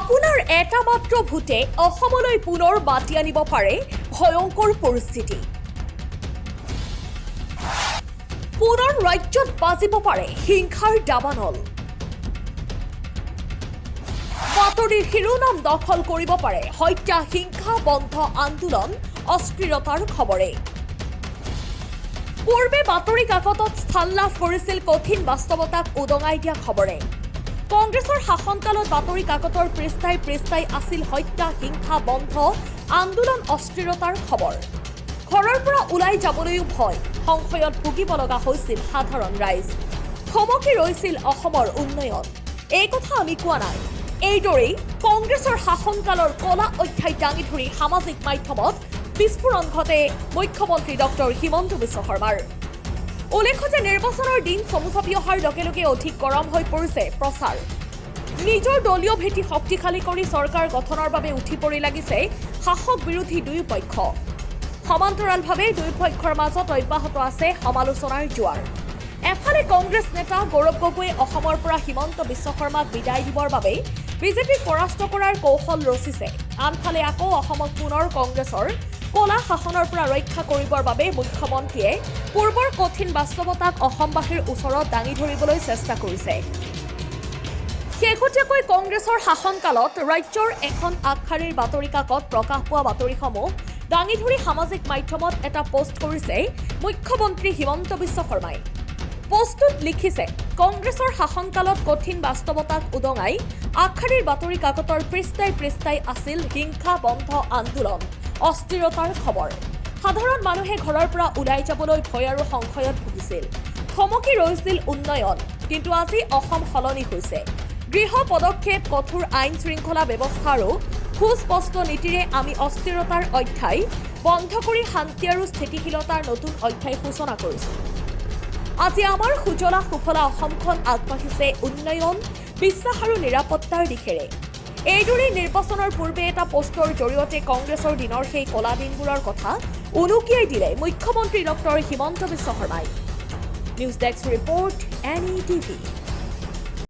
আপোনাৰ এটা মাত্ৰ ভোটে অসমলৈ পুনৰ মাতি আনিব পাৰে ভয়ংকৰ পৰিস্থিতি। পুনৰ ৰাজ্যত বাজিব পাৰে হিংসাৰ দাবানল। বাতৰিৰ শিৰোনাম দখল কৰিব পাৰে হত্যা হিংসা বন্ধ আন্দোলন অস্থিৰতাৰ খবৰে। পূৰ্বে বাতৰি কাকতত স্থান লাভ কৰিছিল কঠিন বাস্তৱতাক উদঙাই দিয়া খবৰে। কংগ্ৰেছৰ শাসনকালত বাতৰি কাকতৰ পৃষ্ঠাই পৃষ্ঠাই আছিল হত্যা হিংসা বন্ধ আন্দোলন অস্থিৰতাৰ খবৰ। ঘৰৰ পৰা ওলাই যাবলৈও ভয়, সংশয়ত ভুগিব লগা হৈছিল সাধাৰণ ৰাইজ। থমকি ৰৈছিল অসমৰ উন্নয়ন। এই কথা আমি কোৱা নাই। এইদৰেই কংগ্ৰেছৰ শাসনকালৰ কলা অধ্যায় দাঙি ধৰি সামাজিক মাধ্যমত বিস্ফোৰণ ঘটে মুখ্যমন্ত্ৰী ডক্টৰ হিমন্ত বিশ্ব শৰ্মাৰ। উল্লেখ্য যে নিৰ্বাচনৰ দিন চমু চাপি অহাৰ লগে লগে অধিক গৰম হৈ পৰিছে প্ৰচাৰ। নিজৰ দলীয় ভেটি শক্তিশালী কৰি চৰকাৰ গঠনৰ বাবে উঠি পৰি লাগিছে শাসক বিৰোধী দুয়ো পক্ষ। সমান্তৰালভাৱে দুয়ো পক্ষৰ মাজত অব্যাহত আছে সমালোচনাৰ জোৱাৰ। এফালে কংগ্ৰেছ নেতা গৌৰৱ গগৈয়ে অসমৰ পৰা হিমন্ত বিশ্ব শৰ্মাক বিদায় দিবৰ বাবে বিজেপিক পৰাস্ত কৰাৰ কৌশল ৰচিছে। আনফালে আকৌ অসমক পুনৰ কংগ্ৰেছৰ কলা শাসনৰ পৰা ৰক্ষা কৰিবৰ বাবে মুখ্যমন্ত্ৰীয়ে পূৰ্বৰ কঠিন বাস্তৱতাক অসমবাসীৰ ওচৰত দাঙি ধৰিবলৈ চেষ্টা কৰিছে। শেহতীয়াকৈ কংগ্ৰেছৰ শাসনকালত ৰাজ্যৰ এখন আগশাৰীৰ বাতৰি কাকত প্ৰকাশ পোৱা বাতৰিসমূহ দাঙি ধৰি সামাজিক মাধ্যমত এটা পোষ্ট কৰিছে মুখ্যমন্ত্ৰী হিমন্ত বিশ্ব শৰ্মাই। পোষ্টটোত লিখিছে, কংগ্ৰেছৰ শাসনকালত কঠিন বাস্তৱতাক উদঙাই আগশাৰীৰ বাতৰি কাকতৰ পৃষ্ঠাই পৃষ্ঠাই আছিল হিংসা বন্ধ আন্দোলন অস্থিৰতাৰ খবৰ। সাধাৰণ মানুহে ঘৰৰ পৰা ওলাই যাবলৈ ভয় আৰু সংশয়ত ভুগিছিল। থমকি ৰৈছিল উন্নয়ন। কিন্তু আজি অসম সলনি হৈছে। গৃহ পদক্ষেপ, কঠোৰ আইন শৃংখলা ব্যৱস্থা আৰু সুস্পষ্ট নীতিৰে আমি অস্থিৰতাৰ অধ্যায় বন্ধ কৰি শান্তি আৰু স্থিতিশীলতাৰ নতুন অধ্যায় সূচনা কৰিছোঁ। আজি আমাৰ সুজলা সুফলা অসমখন আগবাঢ়িছে উন্নয়ন, বিশ্বাস আৰু নিৰাপত্তাৰ দিশেৰে। এইদৰে নিৰ্বাচনৰ পূৰ্বে এটা পোষ্টৰ জৰিয়তে কংগ্ৰেছৰ দিনৰ সেই কলা দিনবোৰৰ কথা উনুকিয়াই দিলে মুখ্যমন্ত্ৰী ডক্টৰ হিমন্ত বিশ্ব শৰ্মাই। News desk report NETV।